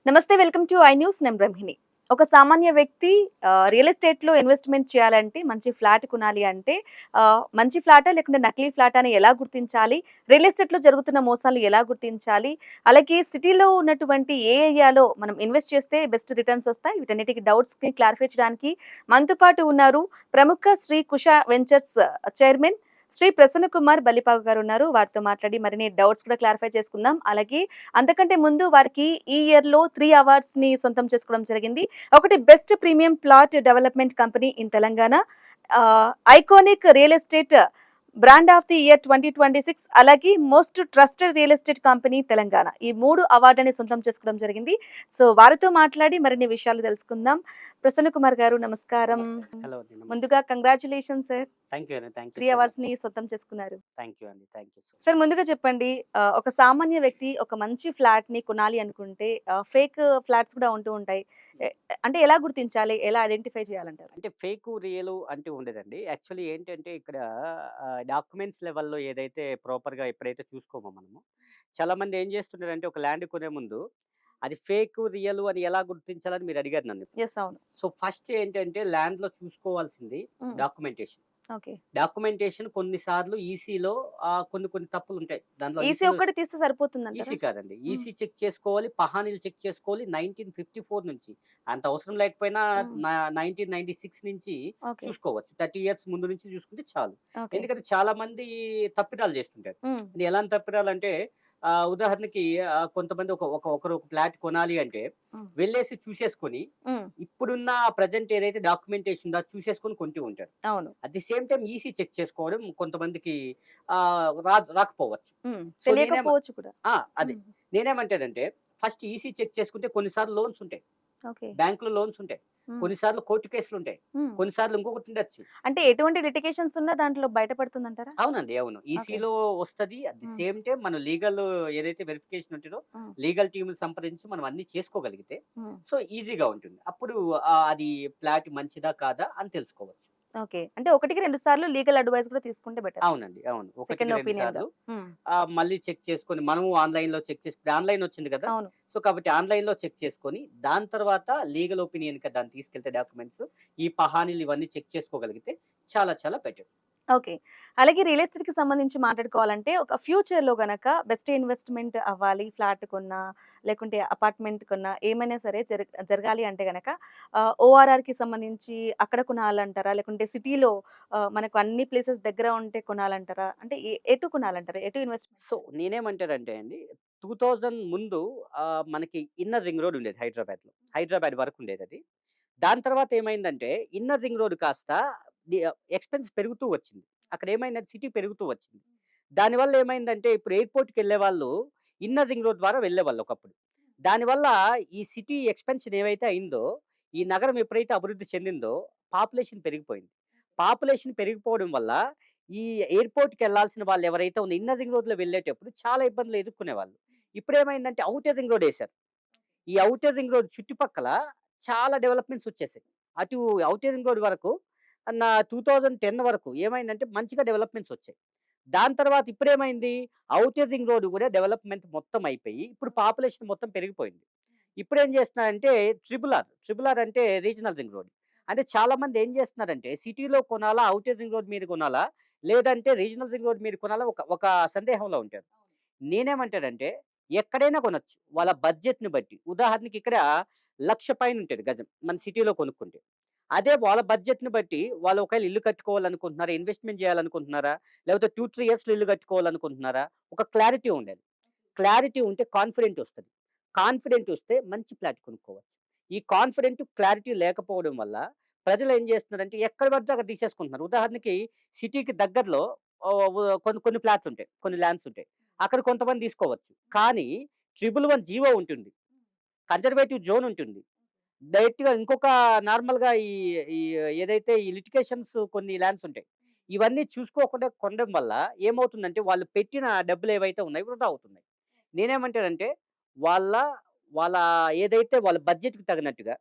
నమస్తే. Welcome to I news. నేను బ్రహ్మిణి. ఒక సామాన్య వ్యక్తి రియల్ ఎస్టేట్‌లో ఇన్వెస్ట్‌మెంట్ చేయాలంటే, మంచి ఫ్లాట్ కొనాలి అంటే మంచి ఫ్లాటా? లేకుంటే నకిలీ ఫ్లాటా అని ఎలా గుర్తించాలి? రియల్ ఎస్టేట్‌లో జరుగుతున్న మోసాలు ఎలా గుర్తించాలి? అలాగే సిటీలో ఉన్నటువంటి ఏ ఏరియాలో మనం ఇన్వెస్ట్ చేస్తే బెస్ట్ రిటర్న్స్ వస్తాయి? వీటన్నిటికి డౌట్స్‌ని క్లారిఫై చేయడానికి మనతో పాటు ఉన్నారు ప్రముఖ శ్రీ కుష వెంచర్స్ చైర్మన్ శ్రీ ప్రసన్న కుమార్ బల్లిపాక గారు ఉన్నారు. వారితో మాట్లాడి మరిన్ని డౌట్స్ కూడా క్లారిఫై చేసుకుందాం. అలాగే అంతకంటే ముందు వారికి ఈ ఇయర్‌లో 3 అవార్డ్స్‌ని సొంతం చేసుకోవడం జరిగింది. ఒకటి best premium plot development company in Telangana, iconic real estate brand of the year 2026, అలాగే most trusted real estate company Telangana. ఈ 3 అవార్డుని సొంతం చేసుకోవడం జరిగింది. సో వారితో మాట్లాడి మరిన్ని విషయాలు తెలుసుకుందాం. ప్రసన్న కుమార్ గారు నమస్కారం. నమస్తే. హలో అండి. నమస్తే. ముందుగా కంగ్రాచ్యులేషన్స్ సార్. థాంక్ యూ అండి. Thank you 3 so much. అవార్డ్స్‌ని సొంతం చేసుకున్నారు. థాంక్ యూ అండి. Thank you so sir much. ముందుగా చెప్పండి. ఒక సామాన్య వ్యక్తి ఒక మంచి ఫ్లాట్‌ని కొనాలి అనుకుంటే ఫేక్ ఫ్లాట్స్ కూడా ఉంటూ ఉంటాయి. ఎ అంటే ఎలా గుర్తించాలి? ఎలా ఐడెంటిఫై చేయాలంటారు? అంటే ఫేకు, రియలు అంటూ ఉండదండి. యాక్చువల్లీ ఏంటంటే ఇక్కడ డాక్యుమెంట్స్ లెవెల్‌లో ఏదైతే ప్రాపర్‌గా ఎప్పుడైతే చూసుకోమో మనము, చాలామంది ఏం చేస్తున్నారంటే ఒక ల్యాండ్ కొనే ముందు అది ఫేకు, రియలు అని ఎలా గుర్తించాలని మీరు అడిగారు నన్ను. యెస్. అవును. సో ఫస్ట్ ఏంటంటే ల్యాండ్‌లో చూసుకోవాల్సింది హ్మ్. డాక్యుమెంటేషన్. ఓకే. డాక్యుమెంటేషన్ కొన్ని సార్లు ఈసీలో కొన్ని కొన్ని తప్పులుంటాయి. దాంట్లో ఈసీ ఈసీలో ఒక్కటి తీస్తే సరిపోతుందంటారా? ఈసీ కాదండి. హ్మ్. ఈసీ చెక్ చేసుకోవాలి. పహానీలు చెక్ చేసుకోవాలి. 1954 నుంచి. అంత అవసరం లేకపోయినా హ్మ్. 1996 నుంచి ఓకే. చూసుకోవచ్చు. 30 ఇయర్స్ ముందు నుంచి చూసుకుంటే చాలు. ఓకే. ఎందుకంటే చాలా మంది తప్పిదాలు చేస్తుంటారు. హ్మ్. అది ఎలాంటి తప్పిదాలంటే ఉదాహరణకి కొంతమంది ఒకరు ఒక ఫ్లాట్ కొనాలి అంటే హ్మ్. వెళ్ళేసి చూసేసుకొని హ్మ్. ఇప్పుడున్న ప్రెజెంట్ ఏదైతే డాక్యుమెంటేషన్ ఉందో అది చూసేసుకొని కొంటూ ఉంటారు. అవును. At the same time EC చెక్ చేసుకోవడం కొంతమందికి రాకపోవచ్చు. హ్మ్. సో తెలియకపోవచ్చు కూడా. ఆ! అదే. హ్మ్. నేనేమంటానంటే ఫస్ట్ ఈసీ చెక్ చేసుకుంటే కొన్ని సార్లు లోన్స్ ఉంటాయి. ఓకే. బ్యాంక్‌లో లోన్స్ ఉంటాయి. హ్మ్. కొన్ని సార్లు కోర్ట్ కేసులుంటాయి. హ్మ్. కొన్ని సార్లు ఇంకొకటి ఉండొచ్చు. అంటే ఎటువంటి లిటిగేషన్స్ ఉన్నా దాంట్లో బయటపడుతుందంటారా? అవునండి. అవును. ఓకే. ఈసీలో వస్తది. అట్ ది హ్మ్. సేమ్ టైమ్ మనం లీగల్ ఏదైతే వెరిఫికేషన్ ఉంటదో హ్మ్. లీగల్ టీమ్‌ని సంప్రదించి మనం అన్నీ చేసుకోగలిగితే హ్మ్. సో ఈజీగా ఉంటుంది. అప్పుడు అది ఫ్లాట్ మంచిదా? కాదా? అని తెలుసుకోవచ్చు. ఓకే. అంటే ఒకటికి 2 సార్లు లీగల్ అడ్వైస్ కూడా తీసుకుంటే బెటర్. అవునండి. అవును. ఒకటికి సెకండ్ 2 ఒపీనియన్‌గా. సార్లు హ్మ్. మళ్ళీ చెక్ చేసుకొని మనము ఆన్‌లైన్‌లో చెక్ చేసి ఇప్పుడు ఆన్‌లైన్ వచ్చింది కదా! అవును. సో, కాబట్టి ఆన్‌లైన్‌లో చెక్ చేసుకొని దాని తర్వాత లీగల్ ఒపీనియన్‌కి దాన్ని తీసుకెళ్తే డాక్యుమెంట్స్ ఈ పహానీలు ఇవన్నీ చెక్ చేసుకోగలిగితే చాలా చాలా బెటర్. ఓకే. అలాగే రియల్ ఎస్టేట్‌కి సంబంధించి మాట్లాడుకోవాలంటే, ఒక ఫ్యూచర్‌లో గనక బెస్ట్ ఇన్వెస్ట్‌మెంట్ అవ్వాలి. ఫ్లాట్ కొన్నా, లేకుంటే అపార్ట్‌మెంట్ కొన్నా, ఏమైనా సరే జరగాలి అంటే గనక ఓఆర్ఆర్‌కి సంబంధించి అక్కడ కొనాలంటారా? లేకుంటే సిటీలో మనకు అన్ని ప్లేసెస్ దగ్గర ఉంటే కొనాలంటారా? అంటే ఎటు కొనాలంటారు? ఎటు ఇన్వెస్ట్‌మెంట్ సో, చేయాలి? నేనేమంటానంటే అండి 2000 ముందు మనకి ఇన్నర్ రింగ్ రోడ్ ఉండేది హైదరాబాద్‌లో. హైదరాబాద్ వరకు ఉండేదది. దాని తర్వాత ఏమైందంటే ఇన్నర్ రింగ్ రోడ్ కాస్త ఎక్స్‌పెన్స్ పెరుగుతూ వచ్చింది. అక్కడ ఏమైందంటే సిటీ పెరుగుతూ వచ్చింది. దానివల్ల ఏమైందంటే ఇప్పుడు ఎయిర్‌పోర్ట్‌కెళ్ళేవాళ్ళు ఇన్నర్ రింగ్ రోడ్ ద్వారా వెళ్ళేవాళ్ళు ఒకప్పుడు. దానివల్ల ఈ సిటీ ఎక్స్‌పెన్షన్ ఏవైతే అయిందో, ఈ నగరం ఎప్పుడైతే అభివృద్ధి చెందిందో పాపులేషన్ పెరిగిపోయింది. పాపులేషన్ పెరిగిపోవడం వల్ల ఈ ఎయిర్‌పోర్ట్‌కెళ్ళాల్సిన వాళ్ళు ఎవరైతే ఉన్న ఇన్నర్ రింగ్ రోడ్‌లో వెళ్ళేటప్పుడు చాలా ఇబ్బందులు ఎదుర్కొనేవాళ్ళు. ఇప్పుడేమైందంటే ఔటర్ రింగ్ రోడ్ ఎసారు. ఈ ఔటర్ రింగ్ రోడ్ చుట్టుపక్కల చాలా డెవలప్‌మెంట్స్ వచ్చేసాయి. అటు ఔటర్ రింగ్ రోడ్ వరకు 2010 వరకు ఏమైందంటే మంచిగా డెవలప్‌మెంట్స్ వచ్చాయి. దాని తర్వాత ఇప్పుడేమైంది ఔటర్ రింగ్ రోడ్ కూడా డెవలప్‌మెంట్ మొత్తం అయిపోయి ఇప్పుడు పాపులేషన్ మొత్తం పెరిగిపోయింది. ఇప్పుడేం చేస్తున్నారంటే ట్రిపుల్ ఆర్ అంటే రీజనల్ రింగ్ రోడ్. అంటే చాలామంది ఏం చేస్తున్నారంటే సిటీలో కొనాలా? ఔటర్ రింగ్ రోడ్ మీద కొనాలా? లేదంటే రీజనల్ రింగ్ రోడ్ మీద కొనాలా? ఒక ఒక సందేహంలో ఉంటారు. నేనేమంటానంటే ఎక్కడైనా కొనొచ్చు. వాళ్ళ బడ్జెట్‌ని బట్టి. ఉదాహరణకి ఇక్కడ 1,00,000 పైనుంటది గజం. మన సిటీలో కొనుక్కుంటే. అదే వాళ్ళ బడ్జెట్‌ని బట్టి వాళ్ళు ఒకవేళ ఇల్లు కట్టుకోవాలనుకుంటున్నారా? ఇన్వెస్ట్‌మెంట్ చేయాలనుకుంటున్నారా? లేకపోతే 2, 3 ఇయర్స్‌లో ఇల్లు కట్టుకోవాలనుకుంటున్నారా? ఒక క్లారిటీ ఉండాలి. క్లారిటీ ఉంటే కాన్ఫిడెంట్ ఒస్తది. కాన్ఫిడెంట్ ఒస్తే మంచి ఫ్లాట్ కొనుక్కోవచ్చు. ఈ కాన్ఫిడెంట్, క్లారిటీ లేకపోవడం వల్ల ప్రజలేం జేస్తున్నారంటే ఎక్కడ పడితే అక్కడ తీసేసుకుంటున్నారు. ఉదాహరణకి సిటీకి దగ్గరలో కొన్ని కొన్ని ఫ్లాట్లుంటాయి. కొన్ని ల్యాండ్స్ ఉంటాయి. అక్కడ కొంతమంది తీసుకోవచ్చు. కానీ 111 జీవో ఉంటుంది. కన్జర్వేటివ్ జోన్ ఉంటుంది. డైరెక్ట్‌గా ఇంకొక నార్మల్‌గా ఈ ఈ ఏదైతే ఈ లిటిగేషన్స్ కొన్ని ల్యాండ్స్ ఉంటాయి. ఇవన్నీ చూసుకోకుండా కొనడం వల్ల ఏమవుతుందంటే వాళ్ళు పెట్టిన డబ్బులేవైతే ఉన్నాయో వృధా అవుతున్నాయి. నేనేమంటానంటే వాళ్ళ వాళ్ళ ఏదైతే వాళ్ళ బడ్జెట్‌కి తగినట్టుగా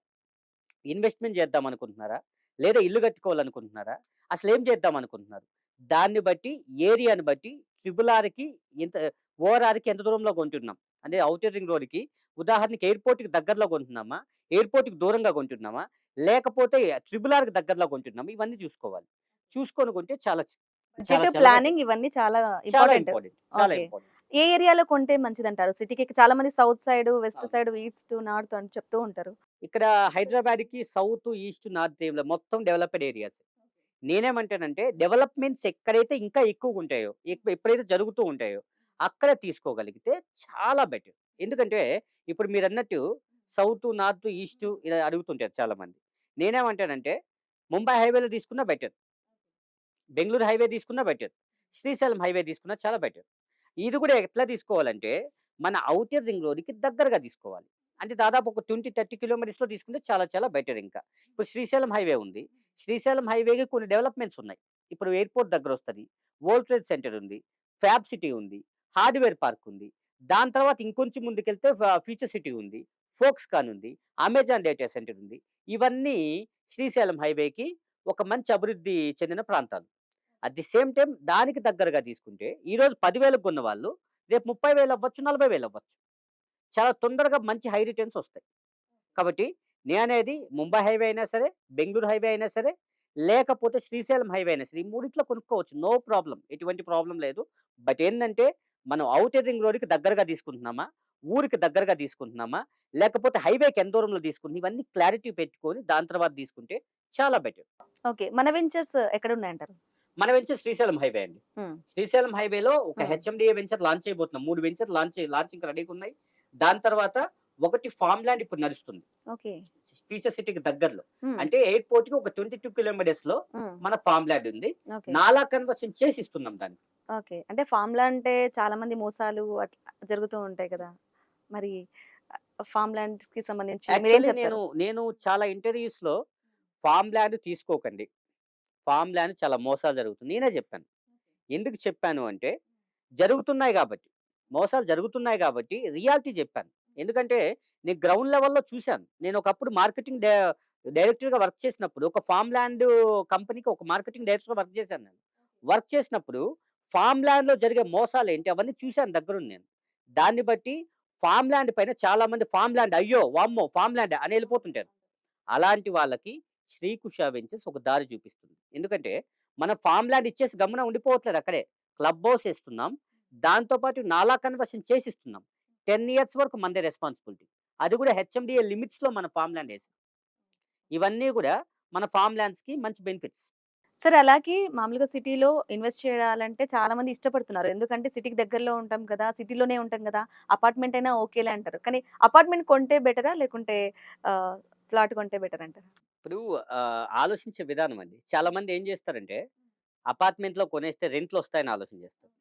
ఇన్వెస్ట్‌మెంట్ చేద్దామనుకుంటున్నారా? లేదా ఇల్లు కట్టుకోవాలనుకుంటున్నారా? అసలేం చేద్దామనుకుంటున్నారు? దాన్ని బట్టి ఏరియాని బట్టి ట్రిపుల్ ఆర్‌కి ఎంత ఓఆర్ఆర్‌కి ఎంత దూరంలో కొంటున్నాం. అంటే ఔటర్ రింగ్ రోడ్‌కి ఉదాహరణకి ఎయిర్‌పోర్ట్‌కి దగ్గరలో కొంటున్నామా? ఎయిర్‌పోర్ట్‌కి దూరంగా కొంటున్నామా? లేకపోతే ట్రిపుల్ ఆర్‌కి దగ్గరలో కొంటున్నామా? ఇవన్నీ చూసుకోవాలి. చూసుకొని కొంటే చాలా బడ్జెట్, చాలా బెటర్. ప్లానింగ్ ఇవన్నీ చాలా చాలా ఇంపార్టెంట్. ఇంపార్టెంట్. చాలా ఓకే. ఇంపార్టెంట్. ఏ ఏరియాలో కొంటే మంచిదంటారు? సిటీకి చాలా మంది సౌత్ సైడ్, వెస్ట్ అవును. సైడ్, ఈస్ట్, నార్త్ అని చెప్తూ ఉంటారు. ఇక్కడ హైదరాబాద్‌కి సౌత్, ఈస్ట్, నార్త్ ఏం లేదు. మొత్తం డెవలప్డ్ ఏరియాస్. నేనేమంటానంటే డెవలప్‌మెంట్స్ ఎక్కడైతే ఇంకా ఎక్కువగుంటాయో, ఎప్పుడైతే జరుగుతూ ఉంటాయో, అక్కడ తీసుకోగలిగితే చాలా బెటర్. ఎందుకంటే ఇప్పుడు మీరన్నట్టు సౌతు, నార్తు, ఈస్టు ఇలా అడుగుతుంటారు చాలామంది. నేనేమంటానంటే ముంబై హైవేలో తీసుకున్నా బెటర్. బెంగుళూరు హైవే తీసుకున్నా బెటర్. శ్రీశైలం హైవే తీసుకున్నా చాలా బెటర్. ఇది కూడా ఎట్లా తీసుకోవాలంటే, మన ఔటర్ రింగ్ రోడ్‌కి దగ్గరగా తీసుకోవాలి. అంటే దాదాపు ఒక 20, 30 కిలోమీటర్స్‌లో తీసుకుంటే చాలా చాలా బెటర్ ఇంకా. ఇప్పుడు శ్రీశైలం హైవే ఉంది. శ్రీశైలం హైవేకి కొన్ని డెవలప్‌మెంట్స్ ఉన్నాయి. ఇప్పుడు ఎయిర్‌పోర్ట్ దగ్గరొస్తది. వరల్డ్ ట్రేడ్ సెంటర్ ఉంది. ఫ్యాబ్ సిటీ ఉంది. హార్డ్‌వేర్ పార్క్ ఉంది. దాని తర్వాత ఇంకొంచెం ముందుకెళ్తే ఫ్యూచర్ సిటీ ఉంది. ఫోక్స్‌కాన్ ఉంది. అమెజాన్ డేటా సెంటర్ ఉంది. ఇవన్నీ శ్రీశైలం హైవేకి ఒక మంచి అభివృద్ధి చెందిన ప్రాంతాలు. అట్ ది సేమ్ టైమ్ దానికి దగ్గరగా తీసుకుంటే, ఈరోజు 10,000కి కొన్నవాళ్ళు రేపు 30,000 అవ్వచ్చు, 40,000 అవ్వచ్చు. చాలా తొందరగా మంచి హై రిటర్న్స్ ఒస్తాయి. కాబట్టి నేననేది ముంబై హైవే అయినా సరే, బెంగుళూరు హైవే అయినా సరే, లేకపోతే శ్రీశైలం హైవే అయినా సరే, ఈ మూడిట్లో కొనుక్కోవచ్చు. No problem. ఎటువంటి ప్రాబ్లమ్ లేదు. బట్ ఏందంటే, మనం ఔటర్ రింగ్ రోడ్‌కి దగ్గరగా తీసుకుంటున్నామా? ఊరికి దగ్గరగా తీసుకుంటున్నామా? లేకపోతే హైవేకి ఎంత దూరంలో తీసుకుంటున్నాం? ఇవన్నీ క్లారిటీ పెట్టుకొని దాని తర్వాత తీసుకుంటే చాలా బెటర్. ఓకే. మన వెంచర్స్ ఎక్కడున్నాయంటారు? మన వెంచర్ శ్రీశైలం హైవే అండి. హ్మ్. శ్రీశైలం హైవేలో ఒక హ్మ్. హెచ్ఎండిఏ వెంచర్ లాంచ్ చేయబోతున్నాం. 3 వెంచర్ లాంచింగ్‌కి రెడీగున్నాయి. దాని తర్వాత ఒకటి ఫార్మ్ ల్యాండ్ ఇప్పుడు నడుస్తుంది. ఓకే. ఫీచర్ సిటీకి దగ్గరలో. హ్మ్. అంటే ఎయిర్‌పోర్ట్‌కి ఒక 22 కిలోమీటర్స్‌లో హ్మ్. మన ఫార్మ్ ల్యాండ్ ఉంది. ఓకే. నాలా కన్వర్షన్ చేసి ఇస్తున్నాం దాన్ని. ఓకే. అంటే ఫార్మ్‌లా అంటే చాలా మంది మోసాలు అట్లా జరుగుతూ ఉంటాయి కదా! మరి ఫార్మ్ ల్యాండ్స్‌కి సంబంధించి మీరేం యాక్చువల్లీ చెప్తారు? నేను చాలా ఇంటర్వ్యూస్‌లో ఫార్మ్ ల్యాండ్ తీసుకోకండి. ఫార్మ్ ల్యాండ్ చాలా మోసాలు జరుగుతుంది. నేనే చెప్పాను. ఎందుకు చెప్పాను అంటే, జరుగుతున్నాయి గాబట్టి. మోసాలు జరుగుతున్నాయి గాబట్టి రియాలిటీ జెప్పాను. ఎందుకంటే, నేను గ్రౌండ్ లెవెల్‌లో చూసాను. నేను ఒకప్పుడు మార్కెటింగ్ డైరెక్టర్‌గా వర్క్ చేసినప్పుడు, ఒక ఫార్మ్ ల్యాండ్ కంపెనీకి ఒక మార్కెటింగ్ డైరెక్టర్‌గా వర్క్ చేశాను నేను. వర్క్ చేసినప్పుడు ఫార్మ్ ల్యాండ్‌లో జరిగే మోసాలేంటి అవన్నీ చూసాను దగ్గరుండి నేను. దాన్ని బట్టి ఫార్మ్ ల్యాండ్ పైన చాలామంది ఫార్మ్ ల్యాండ్ అయ్యో! వామ్మో! ఫార్మ్ ల్యాండా అని ఎళ్ళిపోతుంటారు. అలాంటి వాళ్ళకి శ్రీకుష వెంచర్స్ ఒక దారి చూపిస్తుంది. ఎందుకంటే, మనం ఫార్మ్ ల్యాండ్ ఇచ్చేసి గమ్మున ఉండిపోవట్లేదు అక్కడే. క్లబ్ హౌస్ ఇస్తున్నాం. దాంతో పాటు నాలా కన్వర్షన్ చేసిస్తున్నాం. 10 ఇయర్స్ వరకు మనదే రెస్పాన్సిబిలిటీ. అది కూడా హెచ్ఎండీఏ లిమిట్స్‌లో మన ఫార్మ్ ల్యాండ్ ఏసాం. ఇవన్నీ గూడా మన ఫార్మ్ ల్యాండ్స్‌కి మంచి బెనిఫిట్స్. సరే అలాగే మామూలుగా సిటీలో ఇన్వెస్ట్ చేయాలంటే చాలా మంది ఇష్టపడుతున్నారు. ఎందుకంటే సిటీకి దగ్గరలో ఉంటాం కదా! సిటీలోనే ఉంటాం గదా! అపార్ట్‌మెంట్ అయినా ఓకేలే అంటారు. కానీ అపార్ట్‌మెంట్ కొంటే బెటరా? లేకుంటే ఆహ్, ఫ్లాట్ కొంటే బెటర్ అంటారా? ఇప్పుడు ఆలోచించే విధానం అండి. చాలామంది ఏం జేస్తారంటే, అపార్ట్‌మెంట్‌లో కొనేస్తే రెంట్‌లొస్తాయని ఆలోచన జేస్తారు.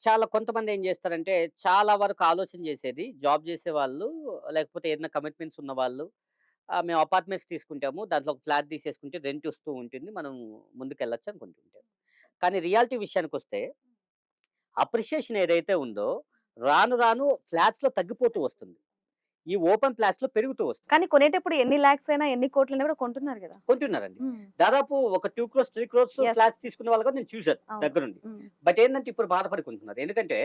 చాలా కొంతమంది ఏం జేస్తారంటే, చాలా వరకు ఆలోచన జేసేది జాబ్ జేసేవాళ్ళు, లేకపోతే ఏదైనా కమిట్మెంట్స్ ఉన్నవాళ్ళు, మేము అపార్ట్మెంట్స్ తీసుకుంటాము. దాంట్లో ఒక ఫ్లాట్ తీసేసుకుంటే రెంట్ వస్తూ ఉంటుంది. మనం ముందుకెళ్ళొచ్చు అనుకుంటుంటారు. కానీ రియాలిటీ విషయానికొస్తే, అప్రిషియేషన్ ఏదైతే ఉందో, రాను రాను ఫ్లాట్స్‌లో తగ్గిపోతూ వస్తుంది. ఈ ఓపెన్ ఫ్లాట్స్‌లో పెరుగుతూ వస్తుంది. కానీ కొనేటప్పుడు ఎన్ని లాక్స్ అయినా, ఎన్ని కోట్లైనా కూడా కొంటున్నారు గదా! కొంటున్నారండి. హ్మ్. దాదాపు ఒక 2,00,00,000, 3,00,00,000 యెస్. ఫ్లాట్స్ తీసుకున్న వాళ్ళు కూడా నేను చూసాను అవును. దగ్గరుండి. హ్మ్. బట్ ఏందంటే ఇప్పుడు బాధపడుకుంటున్నారు. ఎందుకంటే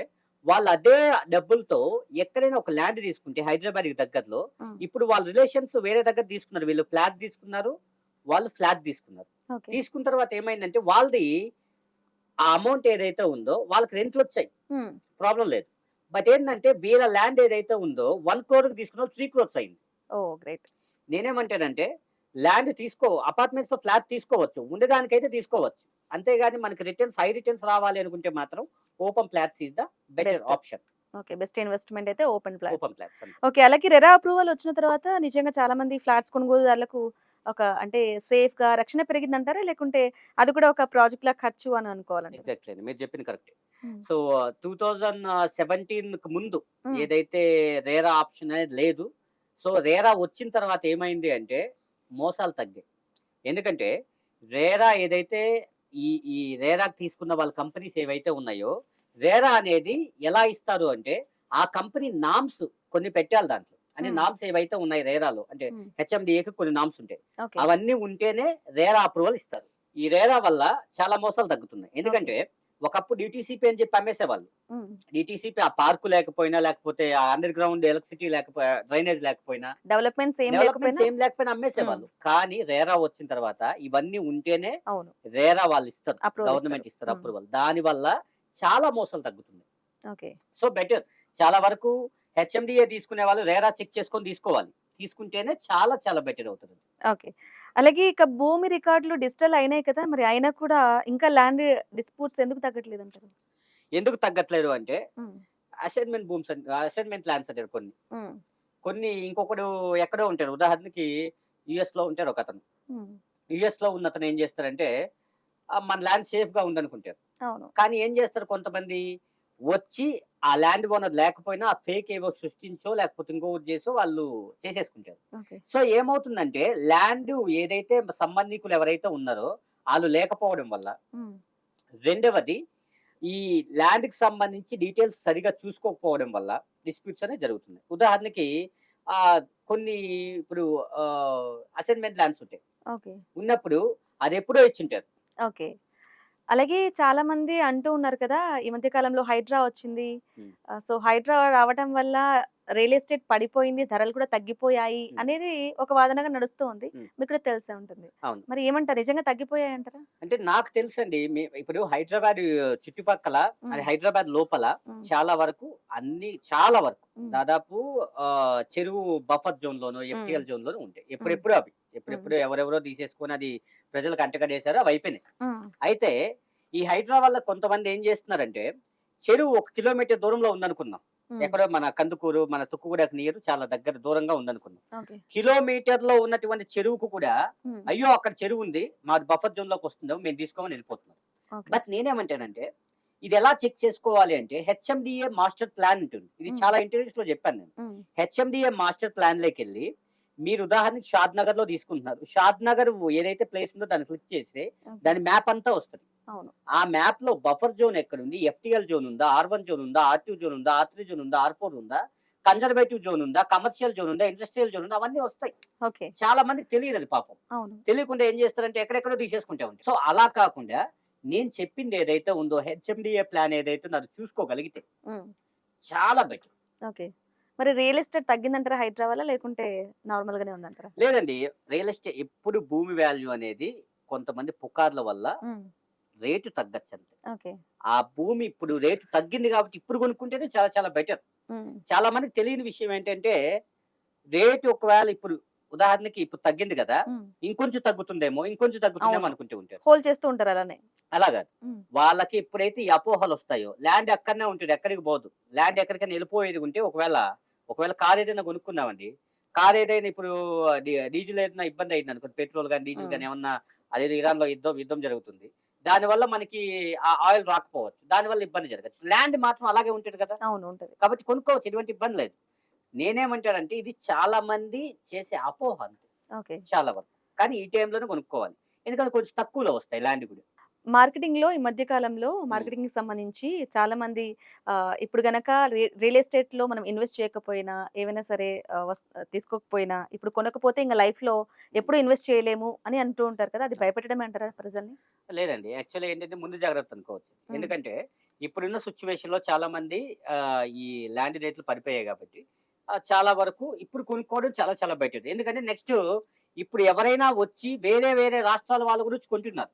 వాళ్ళు అదే డబ్బులతో ఎక్కడైనా ఒక ల్యాండ్ తీసుకుంటే హైదరాబాద్‌కి దగ్గరలో హ్మ్. ఇప్పుడు వాళ్ళ రిలేషన్స్ వేరే దగ్గర తీసుకున్నారు. వీళ్ళు ఫ్లాట్ తీసుకున్నారు. వాళ్ళు ఫ్లాట్ తీసుకున్నారు. ఓకే. తీసుకున్న తర్వాత ఏమైందంటే వాళ్ళది ఆ అమౌంట్ ఏదైతే ఉందో వాళ్ళకి రెంట్‌లొచ్చాయి. హ్మ్. ప్రాబ్లమ్ లేదు. బట్ ఏందంటే వీళ్ళ ల్యాండ్ ఏదైతే ఉందో 1,00,00,000కి తీసుకున్నోళ్ళు 3 క్రోర్స్ అయింది. ఓహ్! గ్రేట్. నేనేమంటానంటే, ల్యాండ్ అపార్ట్మెంట్స్‌లో ఫ్లాట్ తీసుకోవచ్చు. ఉండడానికైతే తీసుకోవచ్చు. అంతేగాని మనకి హై రిటర్న్స్ రావాలి అనుకుంటే మాత్రం open flats is the better best. Option. Okay. Best investment అయితే ఓపెన్ ఫ్లాట్స్. ఓపెన్ ఫ్లాట్స్ అంతే. ఓకే. అలాగే రెరా అప్రూవల్ వచ్చిన తర్వాత నిజంగా చాలా మంది ఫ్లాట్స్ కొనుగోలుదారులకు ఒక అంటే సేఫ్‌గా రక్షణ పెరిగిందంటారా? లేకుంటే అది కూడా ఒక ప్రాజెక్ట్‌లా ఖర్చు అని అనుకోవాలంటారా? ఎగ్జాక్ట్‌లీ అండి. మీరు చెప్పింది కరెక్టే. హ్మ్. సో, 2017కి ముందు హ్మ్. ఏదైతే రేరా ఆప్షన్ అనేది లేదు. సో, రేరా వచ్చిన తర్వాత ఏమైంది అంటే మోసాలు తగ్గాయి. ఎందుకంటే రేరా ఏదైతే ఈ ఈ రేరాకి తీసుకున్న వాళ్ళ కంపెనీస్ ఏవైతే ఉన్నాయో, రేరా అనేది ఎలా ఇస్తారు అంటే, ఆ కంపెనీ నార్మ్స్ కొన్ని పెట్టాలి దాంట్లో. అంటే హ్మ్. నార్మ్స్ ఏవైతే ఉన్నాయి రేరాలో అంటే హ్మ్. హెచ్ఎండీఏకి కొన్ని నార్మ్స్ ఉంటాయి. ఓకే. అవన్నీ ఉంటేనే రేరా అప్రూవల్ ఇస్తారు. ఈ రేరా వల్ల చాలా మోసాలు తగ్గుతున్నాయి. ఓకే. ఎందుకంటే ఒకప్పుడు డీటీసీపీ అని చెప్పి అమ్మేసేవాళ్ళు. హ్మ్. డీటీసీపీ ఆ పార్క్ లేకపోయినా, లేకపోతే ఆ అండర్ గ్రౌండ్ ఎలక్ట్రిసిటీ డ్రైనేజ్ లేకపోయినా, డెవలప్‌మెంట్స్ ఏం డెవలప్‌మెంట్స్ లేకపోయినా ఏం లేకపోయినా హ్మ్. అమ్మేసేవాళ్ళు. కానీ రేరా వచ్చిన తర్వాత ఇవన్నీ ఉంటేనే అవును. రేరా వాళ్ళిస్తారు. అప్రూవల్ ఇస్తారు. గవర్నమెంట్ ఇస్తారు హ్మ్. అప్రూవల్. దానివల్ల చాలా మోసాలు తగ్గుతున్నాయి. ఓకే. So, better. చాలా వరకు హెచ్ఎండీఏ తీసుకునే వాళ్ళు రేరా చెక్ చేసుకొని తీసుకోవాలి. తీసుకుంటేనే చాలా చాలా బెటర్ అవుతది. ఓకే. అలాగే ఇక భూమి రికార్డులు డిజిటల్ అయినాయి కదా! మరి అయినా కూడా ఇంకా ల్యాండ్ డిస్ప్యూట్స్ ఎందుకు తగ్గట్లేదంటారు? ఎందుకు తగ్గట్లేదు అంటే హ్మ్. అసైన్‌మెంట్ ల్యాండ్స్ అంటారు కొన్ని. హ్మ్. కొన్ని ఇంకొకడు ఎక్కడో ఉంటాడు. ఉదాహరణకి యూఎస్‌లో ఉంటాడు ఒకతను. హ్మ్. యూఎస్‌లో ఉన్నతను ఏం చేస్తారంటే మన ల్యాండ్ సేఫ్‌గా ఉందనుకుంటారు. అవును. కానీ ఏం చేస్తారు కొంతమంది వచ్చి ఆ ల్యాండ్ ఓనర్ లేకపోయినా ఆ ఫేక్ ఏవో సృష్టించో లేకపోతే ఇంకొకటి చేసో వాళ్ళు చేసేసుకుంటారు. ఓకే. సో ఏమవుతుందంటే ల్యాండ్ ఏదైతే సంబంధికులు ఎవరైతే ఉన్నారో ఆళ్ళు లేకపోవడం వల్ల, హ్మ్. రెండవది ఈ ల్యాండ్‌కి సంబంధించి డీటెయిల్స్ సరిగ్గా చూసుకోకపోవడం వల్ల డిస్ప్యూట్స్ అనేవి జరుగుతున్నాయి. ఉదాహరణకి కొన్ని ఇప్పుడు అసైన్‌మెంట్ ల్యాండ్స్ ఉంటాయి. ఓకే. ఉన్నప్పుడు అదెప్పుడో ఇచ్చుంటారు. ఓకే. అలాగే చాలామంది అంటూ ఉన్నారు కదా! ఈ మధ్య కాలంలో హైడ్రా వచ్చింది. హ్మ్. సో, హైడ్రా రావటం వల్ల రియల్ ఎస్టేట్ పడిపోయింది. ధరలు కూడా తగ్గిపోయాయి హ్మ్. అనేది ఒక వాదనగా నడుస్తూ ఉంది. హ్మ్. మీకు కూడా తెలిసే ఉంటుంది. అవును. మరి ఏమంటారు? నిజంగా తగ్గిపోయాయంటారా? అంటే నాకు తెలుసండి. ఇప్పుడు హైదరాబాద్ చుట్టుపక్కల అది హ్మ్. హైదరాబాద్ లోపల హ్మ్. చాలా వరకు చాలా వరకు హ్మ్. దాదాపు చెరువు బఫర్ జోన్‌లోనో, హ్మ్. ఎఫ్‌టీఎల్ జోన్‌లోనో ఉంటాయి. హ్మ్. ఎప్పుడెప్పుడో అవి. హ్మ్. ఎప్పుడెప్పుడో ఎవరెవరో తీసేసుకొని అది ప్రజలకు అంటగట్టేసారు. అవి అయిపోయినాయి. హ్మ్. అయితే ఈ హైడ్రా వల్ల కొంతమంది ఏం చేస్తున్నారంటే చెరువు 1 కిలోమీటర్ దూరంలో ఉందనుకుందాం. హ్మ్. ఎక్కడో మన కందుకూరు, మన తుక్కుగూడకు నియర్ చాలా దగ్గర దూరంగా ఉందనుకుందాం. ఓకే. కిలోమీటర్‌లో ఉన్నటువంటి చెరువుకు కూడా హ్మ్. అయ్యో! అక్కడ చెరువుంది. మాది బఫర్ జోన్‌లోకొస్తుందో మేము తీసుకోమని ఎళ్ళిపోతున్నారు. ఓకే. బట్ నేనేమంటానంటే, ఇదెలా చెక్ చేసుకోవాలి అంటే, హెచ్ఎండీఏ మాస్టర్ ప్లాన్ ఉంటుంది. ఇది హ్మ్. చాలా ఇంటర్వ్యూస్‌లో చెప్పాను నేను. హ్మ్. హెచ్ఎండీఏ మాస్టర్ ప్లాన్‌లోకెళ్ళి, మీరు ఉదాహరణకి షాద్ నగర్‌లో తీసుకుంటున్నారు. షాద్ నగర్ ఏదైతే ప్లేస్ ఉందో దాన్ని క్లిక్ చేస్తే, ఓకే. దాని మ్యాప్ అంతా వస్తది. అవును. ఆ మ్యాప్‌లో బఫర్ జోన్ ఎక్కడుంది? ఎఫ్‌టీఎల్ జోన్ ఉందా? ఆర్1 జోన్ ఉందా? ఆర్2 జోన్ ఉందా? ఆర్3 జోన్ ఉందా? ఆర్4 ఉందా? కన్జర్వేటివ్ జోన్ ఉందా? కమర్షియల్ జోన్ ఉందా? ఇండస్ట్రియల్ జోన్ ఉందా? అవన్నీ వస్తాయి. ఓకే. చాలా మందికి తెలియదది పాపం. అవును. తెలియకుండా ఏం చేస్తారంటే ఎక్కడెక్కడో తీసేసుకుంటా ఉంటారు. సో, అలా కాకుండా నేను చెప్పింది ఏదైతే ఉందో హెచ్ఎండీఏ ప్లాన్ ఏదైతే ఉందో అది చూసుకోగలిగితే హ్మ్. చాలా బెటర్. ఓకే. మరి రియల్ ఎస్టేట్ తగ్గిందంటారా హైడ్రా వల్ల? లేకుంటే నార్మల్‌గానే ఉందంటారా? లేదండి. రియల్ ఎస్టేట్ ఎప్పుడు భూమి వాల్యూ అనేది కొంతమంది పుకార్ల వల్ల హ్మ్. రేటు తగ్గొచ్చంతే. ఓకే. ఆ భూమి ఇప్పుడు రేటు తగ్గింది కాబట్టి ఇప్పుడు కొనుక్కుంటేనే చాలా చాలా బెటర్. హ్మ్. చాలా మందికి తెలియని విషయం ఏంటంటే రేటు ఒకవేళ ఇప్పుడు ఉదాహరణకి ఇప్పుడు తగ్గింది గదా! హ్మ్. ఇంకొంచెం తగ్గుతుందేమో, ఇంకొంచెం తగ్గుతుందేమో అవును. అనుకుంటూ ఉంటారు. హోల్డ్ చేస్తూ ఉంటారు అలానే. అలా గాదు. హ్మ్. వాళ్ళకి ఎప్పుడైతే ఈ అపోహలొస్తాయో, ల్యాండ్ అక్కడనే ఉంటది. ఎక్కడికి పోదు. ల్యాండ్ ఎక్కడికైనా ఎళ్ళిపోయేది ఉంటే ఒకవేళ కార్ ఏదైనా కొనుక్కున్నామండి. కార్ ఏదైనా ఇప్పుడు డీజిల్ ఏదైనా ఇబ్బంది అయిందనుకోండి. పెట్రోల్ గాని, డీజిల్ హ్మ్. గాని ఏమన్నా అదేదో ఇరాన్‌లో యుద్ధం జరుగుతుంది. దానివల్ల మనకి ఆ ఆయిల్ రాకపోవచ్చు. దానివల్ల ఇబ్బంది జరగొచ్చు. ల్యాండ్ మాత్రం అలాగే ఉంటది కదా! అవును. ఉంటది. కాబట్టి కొనుక్కోవచ్చు. ఎటువంటి ఇబ్బంది లేదు. నేనేమంటానంటే ఇది చాలా మంది చేసే అపోహ అంతే. ఓకే. చాలా వరకు. కానీ ఈ టైంలోనే కొనుక్కోవాలి. ఎందుకంటే కొంచెం తక్కువలో వస్తాయి ల్యాండ్ కూడా. మార్కెటింగ్‌లో ఈ మధ్య కాలంలో హ్మ్. మార్కెటింగ్‌కి సంబంధించి చాలామంది ఇప్పుడు గనక రియల్ ఎస్టేట్‌లో మనం ఇన్వెస్ట్ చేయకపోయినా, ఏవైనా సరే తీసుకోకపోయినా, ఇప్పుడు కొనకపోతే ఇంక లైఫ్‌లో హ్మ్. ఎప్పుడు ఇన్వెస్ట్ చేయలేము అని అంటూ ఉంటారు కదా! అది భయపెట్టడమే అంటారా ప్రజల్ని? లేదండి. యాక్చువల్‌గా ఏంటంటే ముందు జాగ్రత్త అనుకోవచ్చు. హ్మ్. ఎందుకంటే ఇప్పుడున్న సిట్యుయేషన్‌లో చాలా మంది ఈ ల్యాండ్ రేట్లు పడిపోయాయి కాబట్టి చాలా వరకు ఇప్పుడు కొనుక్కోవడం చాలా చాలా బెటర్. ఎందుకంటే నెక్స్ట్ ఇప్పుడు ఎవరైనా వచ్చి వేరే వేరే రాష్ట్రాల వాళ్ళు కూడా వచ్చి కొంటున్నారు.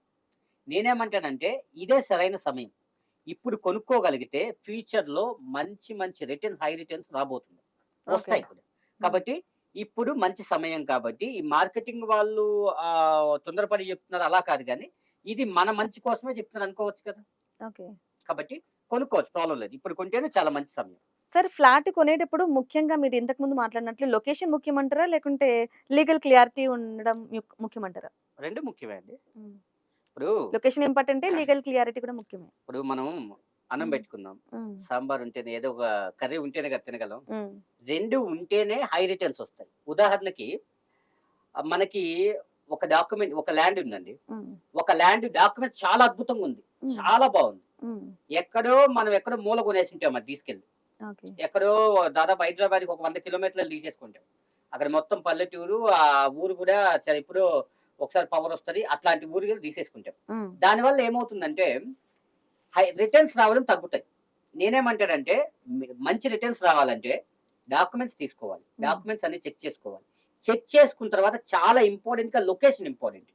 నేనేమంటానంటే ఇదే సరైన సమయం. ఇప్పుడు కొనుక్కోగలిగితే ఫ్యూచర్‌లో మంచి మంచి హై రిటర్న్స్ రాబోతున్నాయి. ఓకే. వస్తాయి కూడా. హ్మ్. కాబట్టి ఇప్పుడు మంచి సమయం కాబట్టి ఈ మార్కెటింగ్ వాళ్ళు తొందరపడి చెప్తున్నారు అలా కాదు గానీ, ఇది మన మంచి కోసమే చెప్తున్నారు అనుకోవచ్చు కదా! ఓకే. కాబట్టి కొనుక్కోవచ్చు ప్రాబ్లమ్ లేదు. ఇప్పుడు కొంటేనే చాలా మంచి సమయం. సరే ఫ్లాట్ కొనేటప్పుడు ముఖ్యంగా మీరు ఇంతకు ముందు మాట్లాడినట్లు లొకేషన్ ముఖ్యమంటారా? లేకుంటే లీగల్ క్లారిటీ ఉండడం ముఖ్యమంటారా? 2 ముఖ్యమే అండి. హ్మ్. ఇప్పుడు, లొకేషన్ ఇంపార్టెంటే. లీగల్ క్లారిటీ కూడా ముఖ్యమే. ఇప్పుడు మనం అన్నం హ్మ్. పెట్టుకుందాం. హ్మ్. సాంబార్ ఉంటేనే ఏదో ఒక కర్రీ ఉంటేనే కదా తినగలం. హ్మ్. 2 ఉంటేనే హై రిటర్న్స్ వస్తాయి. ఉదాహరణకి మనకి ఒక ల్యాండ్ ఉందండి. హ్మ్. ఒక ల్యాండ్ డాక్యుమెంట్ చాలా అద్భుతంగా ఉంది. హ్మ్. చాలా బావుంది. హ్మ్. మనం ఎక్కడో మూల కొనేసుంటాం అది తీసుకెళ్ళి. ఓకే. ఎక్కడో దాదాపు హైదరాబాద్‌కి ఒక 100 కిలోమీటర్లు తీసేసుకుంటాం. అక్కడ మొత్తం పల్లెటూరు, ఆ ఊరు గూడా ఎప్పుడో ఒకసారి పవరొస్తది. అట్లాంటి ఊరు తీసేసుకుంటాం. హ్మ్. దానివల్ల ఏమవుతుందంటే రిటర్న్స్ రావడం తగ్గుతాయి. నేనేమంటానంటే మంచి రిటర్న్స్ రావాలంటే డాక్యుమెంట్స్ తీసుకోవాలి. డాక్యుమెంట్స్ అన్ని చెక్ చేసుకోవాలి. చెక్ చేసుకున్న తర్వాత చాలా ఇంపార్టెంట్‌గా లొకేషన్ ఇంపార్టెంట్.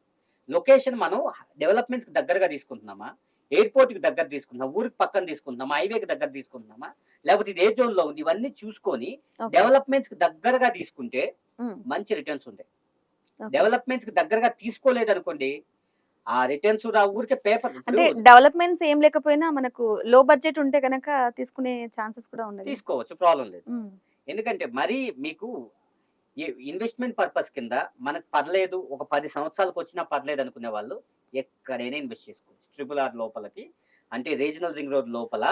లొకేషన్ మనం డెవలప్‌మెంట్స్‌కి దగ్గరగా తీసుకుంటున్నామా? ఎయిర్‌పోర్ట్‌కి దగ్గర తీసుకుంటున్నామా? ఊరికి పక్కన తీసుకుంటున్నామా? హైవేకి దగ్గర తీసుకుంటున్నామా? లేకపోతే ఇది ఏ జోన్‌లో ఉంది? ఇవన్నీ చూసుకొని ఓకే. డెవలప్‌మెంట్స్‌కి దగ్గరగా తీసుకుంటే హ్మ్. మంచి రిటర్న్స్ ఉంటాయి. ఓకే. డెవలప్‌మెంట్స్‌కి దగ్గరగా తీసుకోలేదనుకోండి, ఆ రిటర్న్స్ ఊరికే పేపర్ ఇప్పుడు అంటే డెవలప్‌మెంట్స్ ఏం లేకపోయినా మనకు లో బడ్జెట్ ఉంటే గనక తీసుకునే ఛాన్సెస్ కూడా ఉన్నాయి. తీసుకోవచ్చు. ప్రాబ్లమ్ లేదు. హ్మ్. ఎందుకంటే మరీ మీకు ఇన్వెస్ట్‌మెంట్ పర్పస్ కింద మనకు పర్లేదు. ఒక 10 సంవత్సరాలకొచ్చినా పర్లేదనుకునే వాళ్ళు ఎక్కడైనా ఇన్వెస్ట్ చేసుకోవచ్చు. ట్రిపుల్ ఆర్ లోపలకి అంటే రీజనల్ రింగ్ రోడ్ లోపల,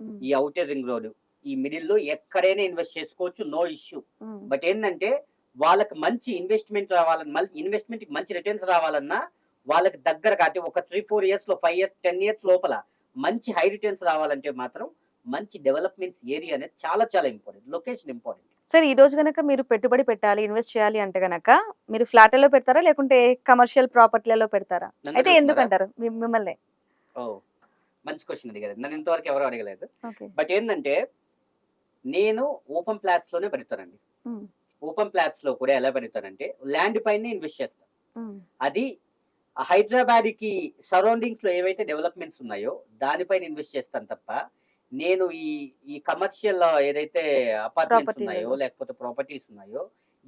హ్మ్. ఈ ఔటర్ రింగ్ రోడ్, ఈ మిడిల్‌లో ఎక్కడైనా ఇన్వెస్ట్ చేసుకోవచ్చు. No issue. హ్మ్. బట్ ఏందంటే వాళ్ళకి మంచి ఇన్వెస్ట్‌మెంట్ రావాలన్నా, మళ్ళీ ఇన్వెస్ట్‌మెంట్‌కి మంచి రిటర్న్స్ రావాలన్నా వాళ్ళకి దగ్గరగా అంటే ఒక 3, 4 ఇయర్స్‌లో, 5 ఇయర్స్, 10 ఇయర్స్ లోపల మంచి హై రిటర్న్స్ రావాలంటే మాత్రం మంచి డెవలప్‌మెంట్స్ ఏరియా అనేది చాలా చాలా ఇంపార్టెంట్. Location important. సరే ఈ రోజు గనక మీరు పెట్టుబడి పెట్టాలి, ఇన్వెస్ట్ చేయాలి అంటే గనక మీరు ఫ్లాట్‌లలో పెడతారా? లేకుంటే కమర్షియల్ ప్రాపర్టీలలో పెడతారా? నన్ను అయితే అడుగుతున్నారా? ఎందుకంటారు? మిమ్మల్నే. ఓహ్! మంచి క్వెషన్ అడిగారు. నన్ను ఇంతవరకు ఎవరు అడగలేదు. ఓకే. బట్ ఏందంటే, నేను ఓపెన్ ప్లాట్స్‌లోనే పెడతానండి. హ్మ్. ఓపెన్ ప్లాట్స్‌లో కూడా ఎలా పెడతానంటే, ల్యాండ్ పైనే ఇన్వెస్ట్ చేస్తా. హ్మ్. అది హైదరాబాద్‌కి సరౌండింగ్స్‌లో ఏవైతే డెవలప్‌మెంట్స్ ఉన్నాయో, దానిపైన ఇన్వెస్ట్ చేస్తాను తప్ప, నేను ఈ కమర్షియల్ ఏదైతే అపార్ట్మెంట్స్ ఉన్నాయో, ప్రాపర్టీలలో. లేకపోతే ప్రాపర్టీస్ ఉన్నాయో,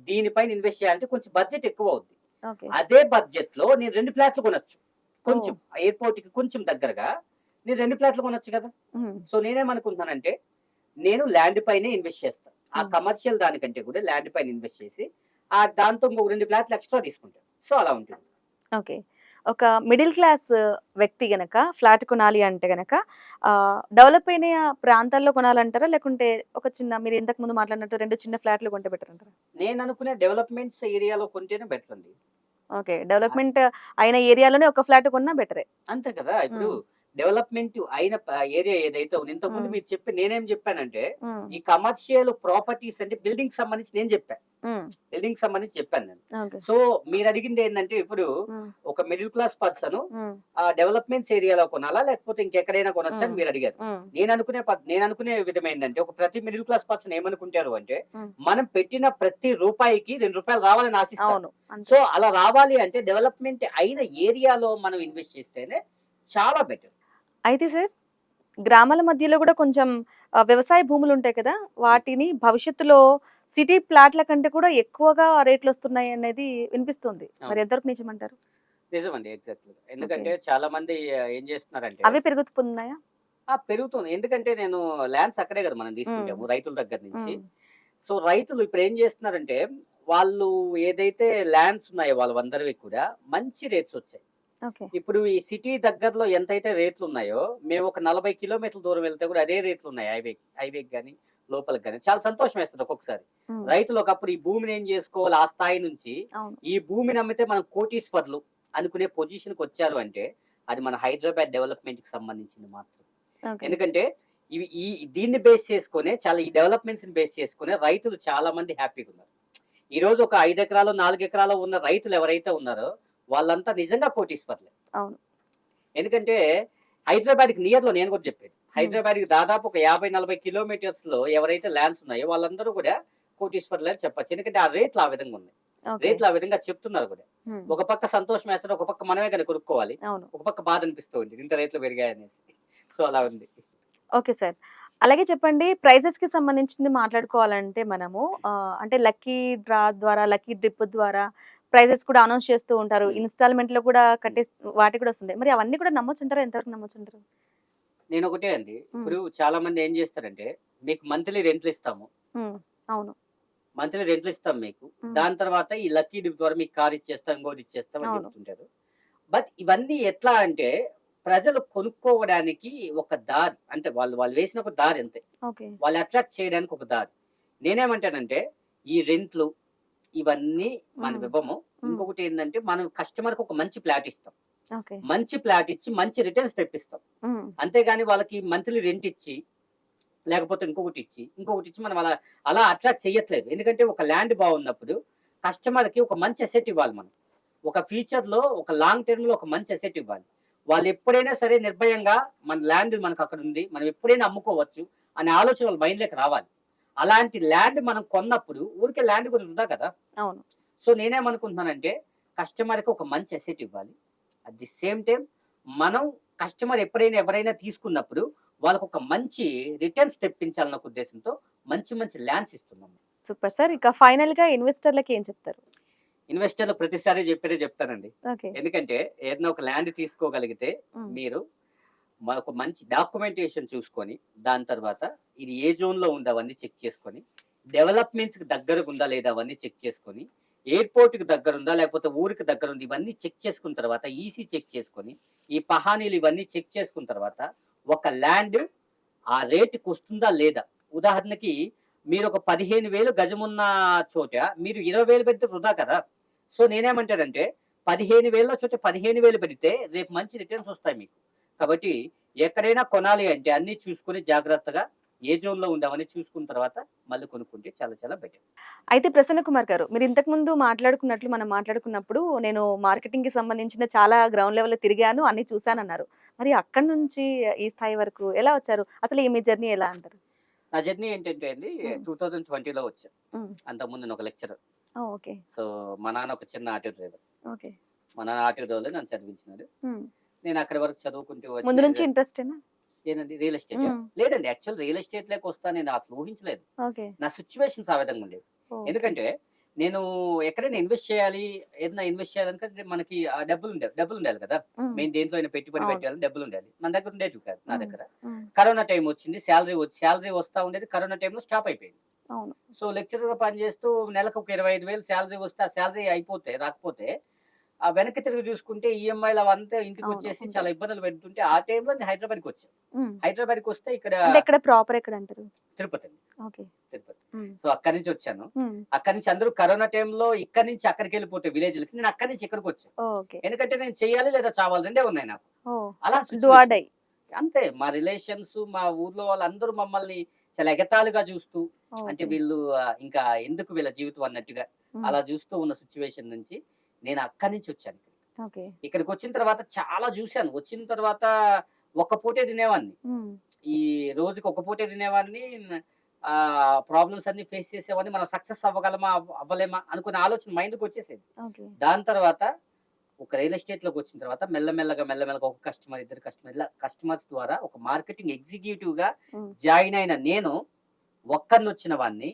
దీనిపైన ఇన్వెస్ట్ చేయాలంటే కొంచెం బడ్జెట్ ఎక్కువవుద్ది. ఓకే. అదే బడ్జెట్‌లో నేను 2 ప్లాట్లు కొనొచ్చు. ఓహ్! కొంచెం ఎయిర్‌పోర్ట్‌కి కొంచెం దగ్గరగా నేను 2 ప్లాట్లు కొనొచ్చు కదా! హ్మ్. సో, నేనేమనుకుంటున్నానంటే, నేను ల్యాండ్ పైనే ఇన్వెస్ట్ చేస్తా. ఆ హ్మ్. కమర్షియల్ దానికంటే కూడా ల్యాండ్ పైన ఇన్వెస్ట్ చేసి, దాంతో ఇంకొక 2 ప్లాట్లు ఎక్స్‌ట్రా తీసుకుంటాను. సో, అలా ఉంటుంది. ఓకే. ఒక మిడిల్ క్లాస్ వ్యక్తి గనక ఫ్లాట్ కొనాలి అంటే గనక డెవలప్ అయిన ప్రాంతాల్లో కొనాలంటారా? లేకుంటే ఒక చిన్న మీరు ఇంతకు ముందు మాట్లాడినట్టు 2 చిన్న ఫ్లాట్‌లు కొంటే బెటర్ అంటారా? నేననుకునే డెవలప్‌మెంట్స్ ఏరియాలో కొంటేనే బెటర్ అండి. ఓకే. ఆహ్, డెవలప్‌మెంట్ అయిన ఏరియాలోనే ఒక ఫ్లాట్ కొన్నా బెటరే. అంతే కదా! ఇప్పుడు హ్మ్. డెవలప్‌మెంట్ అయిన ఏరియా ఏదైతే ఉందో ఇంతకుముందు హ్మ్. మీరు నేనేం చెప్పానంటే, హ్మ్. ఈ కమర్షియల్ ప్రాపర్టీస్ అంటే బిల్డింగ్‌కి సంబంధించి నేను చెప్పా. హ్మ్. బిల్డింగ్‌కి సంబంధించి చెప్పాను నేను. ఓకే. సో, మీరడిగిందేంటంటే ఇప్పుడు హ్మ్. ఒక మిడిల్ క్లాస్ పర్సను హ్మ్. డెవలప్‌మెంట్స్ ఏరియాలో కొనాలా? లేకపోతే ఇంకెక్కడైనా కొనొచ్చా హ్మ్. అని మీరడిగారు. హ్మ్. నేననుకునే విధం ఏంటంటే, ఒక ప్రతి మిడిల్ క్లాస్ పర్సన్ ఏమనుకుంటారు అంటే, హ్మ్. మనం పెట్టిన ప్రతి రూపాయికి రూ. 2 రావాలని ఆశిస్తారు. అవును. అంతే. సో, అలా రావాలి అంటే డెవలప్‌మెంట్ అయిన ఏరియాలో మనం ఇన్వెస్ట్ చేస్తేనే చాలా బెటర్. అయితే సార్ గ్రామాల మధ్యలో గూడా కొంచెం వ్యవసాయ భూములుంటాయి కదా! వాటిని భవిష్యత్తులో సిటీ ప్లాట్‌ల కంటే కూడా ఎక్కువగా రేట్‌లొస్తున్నాయనేది వినిపిస్తుంది. మరి అవును. ఎంతవరకు నిజమంటారు? నిజమండి. ఎగ్జాక్ట్‌లీగా. ఓకే. ఎందుకంటే చాలా మంది ఏం చేస్తున్నారంటే అవే పెరుగుతున్నాయా? పెరుగుతుంది. ఎందుకంటే నేను ల్యాండ్స్ అక్కడే కదా మనం హ్మ్. తీసుకుంటాము రైతుల దగ్గర నుంచి. హ్మ్. సో, రైతులు ఇప్పుడేం జేస్తున్నారంటే, వాళ్ళు ఏదైతే ల్యాండ్స్ ఉన్నాయో వాళ్ళవందరివి కూడా మంచి రేట్స్ ఒచ్చాయి. ఓకే. ఇప్పుడు ఈ సిటీ దగ్గరలో ఎంతైతే రేట్లున్నాయో, మేము ఒక 40 కిలోమీటర్ల దూరం వెళ్తే కూడా అదే రేట్లున్నాయి హైవేకి గాని, లోపలికి గాని. చాలా సంతోషమేస్తది ఒక్కొక్కసారి. హ్మ్. రైతులు ఒకప్పుడు ఈ భూమిని ఏం జేసుకోవాలి ఆ స్థాయి నుంచి, అవును. ఈ భూమిని అమ్మితే మనం కోటీశ్వర్లు అనుకునే పొజిషన్‌కొచ్చారు అంటే, అది మన హైదరాబాద్ డెవలప్‌మెంట్‌కి సంబంధించింది మాత్రం. ఓకే. ఎందుకంటే ఇవి ఈ దీన్ని బేస్ చేసుకొనే చాలా ఈ డెవలప్‌మెంట్స్‌ని బేస్ చేసుకొనే రైతులు చాలా మంది హ్యాపీగున్నారు. ఈరోజు ఒక 5 ఎకరాలో, 4 ఎకరాలో ఉన్న రైతులు ఎవరైతే ఉన్నారో వాళ్ళంతా నిజంగా కోటీశ్వర్లే. అవును. ఎందుకంటే హైదరాబాద్‌కి నియర్‌లో నేను కూడా చెప్పేది. హ్మ్. హైదరాబాద్‌కి దాదాపు ఒక 50, 40 కిలోమీటర్స్‌లో ఎవరైతే ల్యాండ్స్ ఉన్నాయో వాళ్ళందరూ కూడా కోటీశ్వర్లే అని చెప్పొచ్చు. ఎందుకంటే ఆ రేట్లు ఆ విధంగా ఉన్నాయి. ఓకే. రేట్లు ఆ విధంగా చెప్తున్నారు కూడా. హ్మ్. ఒక పక్క సంతోషం వేస్తది. ఒక పక్క మనమే గదా కొనుక్కోవాలి. అవును. ఒక పక్క బాధ అనిపిస్తూ ఉంది. ఇంత రేట్లు పెరిగాయనేసి. సో, అలా ఉంది. Okay sir. అలాగే చెప్పండి ప్రైజెస్‌కి సంబంధించింది మాట్లాడుకోవాలంటే మనము అంటే లక్కీ డ్రా ద్వారా, లక్కీ డిప్ ద్వారా ప్రైజెస్ కూడా అనౌన్స్ చేస్తూ ఉంటారు. హ్మ్. ఇన్‌స్టాల్‌మెంట్‌లో కూడా హ్మ్. వాటికి కూడా వస్తున్నాయి. మరి అవన్నీ కూడా నమ్మొచ్చంటారా? ఎంతవరకు నమ్మొచ్చంటారు? నేనొకటే అండి. హ్మ్. ఇప్పుడు చాలా మంది ఏం జేస్తారంటే, మీకు మంత్లీ రెంట్లిస్తాము. హ్మ్. అవును. మంత్లీ రెంట్లిస్తాం మీకు. హ్మ్. దాని తర్వాత ఈ లక్కీ డిప్ ద్వారా మీకు కార్ ఇచ్చేస్తాం, ఇంకోటి ఇచ్చేస్తాం అని అవును. చెప్తుంటారు. బట్ ఇవన్నీ ఎట్లా అంటే, ప్రజలు కొనుక్కోవడానికి ఒక దారి. అంటే వాళ్ళు వాళ్ళు వేసిన ఒక దారి అంతే. ఓకే. వాళ్ళు అట్రాక్ట్ చేయడానికి ఒక దారి. నేనేమంటానంటే, ఈ రెంట్‌లు ఇవన్నీ హ్మ్. మనమివ్వము. హ్మ్. ఇంకొకటేందంటే, మనం కస్టమర్‌కి ఒక మంచి ఫ్లాట్ ఇస్తాం. ఓకే. మంచి ఫ్లాట్ ఇచ్చి, మంచి రిటర్న్స్ తెప్పిస్తాం. హ్మ్. అంతేగాని వాళ్ళకి మంత్లీ రెంట్ ఇచ్చి లేకపోతే ఇంకొకటిచ్చి మనం అలా అట్రాక్ట్ చెయ్యట్లేదు. ఎందుకంటే ఒక ల్యాండ్ బాగున్నప్పుడు కస్టమర్‌కి ఒక మంచి అసెట్ ఇవ్వాలి మనం. ఒక ఫ్యూచర్‌లో ఒక లాంగ్ టర్మ్‌లో ఒక మంచి అసెట్ ఇవ్వాలి. వాళ్ళు ఎప్పుడైనా సరే నిర్భయంగా మన ల్యాండ్ మనకు అక్కడ ఉంది, మనం ఎప్పుడైనా అమ్ముకోవచ్చు అనే ఆలోచన వాళ్ళ మైండ్‌లోకి రావాలి. అలాంటి ల్యాండ్ మనం కొన్నప్పుడు ఊరికే ల్యాండ్ కొని వృధా కదా! అవును. సో నేనేమనుకుంటున్నానంటే కస్టమర్‌కి ఒక మంచి అసెట్ ఇవ్వాలి. అట్ ది సేమ్ టైమ్ మనం కస్టమర్ ఎప్పుడైనా ఎవరైనా తీసుకున్నప్పుడు వాళ్ళకొక మంచి రిటర్న్స్ తెప్పించాలన్న ఒక ఉద్దేశంతో మంచి మంచి ల్యాండ్స్ ఇస్తున్నాం. Super sir. ఇక ఫైనల్‌గా ఇన్వెస్టర్‌లకి ఏం చెప్తారు? ఇన్వెస్టర్లు ప్రతిసారి చెప్పేదే చెప్తానండి. ఓకే. ఎందుకంటే ఏదైనా ఒక ల్యాండ్ తీసుకోగలిగితే హ్మ్. మీరు ఒక మంచి డాక్యుమెంటేషన్ చూసుకొని, దాని తర్వాత ఇది ఏ జోన్‌లో ఉంది అవన్నీ చెక్ చేసుకొని, డెవలప్‌మెంట్స్‌కి దగ్గరగా ఉందా లేదా అవన్నీ చెక్ చేసుకొని, ఎయిర్‌పోర్ట్‌కి దగ్గరుందా లేకపోతే ఊరికి దగ్గరుంది ఇవన్నీ చెక్ చేసుకున్న తర్వాత ఈసీ చెక్ చేసుకొని, ఈ పహానీలు ఇవన్నీ చెక్ చేసుకున్న తర్వాత ఒక ల్యాండ్ ఆ రేట్‌కొస్తుందా లేదా? ఉదాహరణకి మీరొక 15,000 గజమున్న చోట మీరు 20,000 పెడితే వృధా కదా! సో నేనేమంటానంటే 15,000 చోట 15,000 పెడితే రేపు మంచి రిటర్న్స్ వస్తాయి మీకు. కాబట్టి ఎక్కడైనా కొనాలి అంటే అన్నీ చూసుకొని జాగ్రత్తగా ఏ జోన్‌లో ఉంది అవన్నీ చూసుకున్న తర్వాత మళ్ళీ కొనుక్కుంటే చాలా చాలా బెటర్. అయితే ప్రసన్న కుమార్ గారు, మీరు ఇంతకుముందు మాట్లాడుకున్నట్లు మనం మాట్లాడుకున్నప్పుడు నేను మార్కెటింగ్‌కి సంబంధించిన చాలా గ్రౌండ్ లెవెల్‌లో తిరిగాను, అన్నీ చూసానన్నారు. మరి అక్కడి నుంచి ఈ స్థాయి వరకు ఎలా వచ్చారు? అసలు ఈ మీ జర్నీ ఎలా అంటారు? నా జర్నీ ఏంటంటే అండి హ్మ్. 2020లో వచ్చా. హ్మ్. అంతకుముందు నేనొక లెక్చరర్. ఓహ్! ఓకే. సో మా నాన్న ఒక చిన్న ఆటో డ్రైవర్. ఓకే. మా నాన్న ఆటో డ్రైవర్‌లో నన్ను చదివించినాడు. హ్మ్. నేను అక్కడి వరకు చదువుకుంటూ ముందు వచ్చి నుంచి ఇంట్రెస్టేనా? ఏదండి రియల్ ఎస్టేటా? హ్మ్. లేదండి. యాక్చువల్ రియల్ ఎస్టేట్‌లోకి వస్తానని అసలు ఊహించలేదు. ఓకే. నా సిట్యుయేషన్స్ ఆ విధంగా ఉండేవి. ఓకే. ఎందుకంటే నేను ఎక్కడైనా ఇన్వెస్ట్ చేయాలి, ఏదైనా ఇన్వెస్ట్ చేయాలనుకుంటే మనకి డబ్బులుండాలి కదా! హ్మ్. మెయిన్ దేంట్లో అయినా పెట్టుబడి అవును. పెట్టాలంటే డబ్బులుండాలి. మన దగ్గర ఉండేటివి కాదు నా హ్మ్. దగ్గర. హ్మ్. కరోనా టైమ్ వచ్చింది. సాలరీ వస్తా ఉండేది. కరోనా టైమ్‌లో స్టాప్ అయిపోయింది. అవును. సో లెక్చరర్‌గా పనిచేస్తూ నెలకు ఒక 25,000 సాలరీ వస్తే ఆ సాలరీ రాకపోతే వెనక్కి తిరిగి చూసుకుంటే ఈఎంఐలు అవంతా అవును. ఇంటికొచ్చేసి చాలా ఉంటాయి. ఇబ్బందులు పెడుతుంటే ఆ టైమ్‌లో నేను హైదరాబాద్‌కొచ్చా. హ్మ్. హైదరాబాద్‌కొస్తే ఇక్కడ అంటే ఎక్కడ ప్రాపర్ ఎక్కడంటారు? తిరుపతండి. ఓకే. తిరుపతి. హ్మ్. సో అక్కడి నుంచొచ్చాను. హ్మ్. అక్కడి నుంచి అందరూ కరోనా టైమ్‌లో ఇక్కడి నుంచి అక్కడికెళ్ళిపోతే విలేజ్‌లకి. నేను అక్కడి నుంచి ఇక్కడికొచ్చా. ఓకే. ఎందుకంటే నేను చేయాలి లేదా చావాలి రెండే ఉన్నాయి నాకు. ఓహ్! అలా డూ ఆర్ సిట్యుయేషన్. డై. అంతే మా రిలేషన్స్, మా ఊర్లో వాళ్ళందరూ మమ్మల్ని చాలా ఎగతాళిగా చూస్తూ అంటే ఓకే. వీళ్ళు ఇంకా ఎందుకు వీళ్ళ జీవితం అన్నట్టుగా హ్మ్. అలా చూస్తూ ఉన్న సిట్యుయేషన్ నుంచి నేను అక్కడి నుంచి వచ్చాను. ఓకే. ఇక్కడికొచ్చిన తర్వాత చాలా చూసాను. వచ్చిన తర్వాత ఒక్క పూటే తినేవాడిని. హ్మ్. ఈ రోజుకి ఒక పూటే తినేవాడిని. ప్రాబ్లమ్స్ అన్నీ ఫేస్ చేసేవాడిని. మనం సక్సెస్ అవ్వగలమా? అవ్వలేమా? అనుకునే ఆలోచన మైండ్‌కొచ్చేసేది. ఓకే. దాని తర్వాత ఒక రియల్ ఎస్టేట్‌లోకొచ్చిన తర్వాత మెల్లమెల్లగా ఒక కస్టమర్, ఇద్దరు కస్టమర్ ఇలా కస్టమర్స్ ద్వారా ఒక మార్కెటింగ్ ఎగ్జిక్యూటివ్‌గా హ్మ్. జాయిన్ అయిన నేను ఒక్కడినొచ్చిన వాడిని.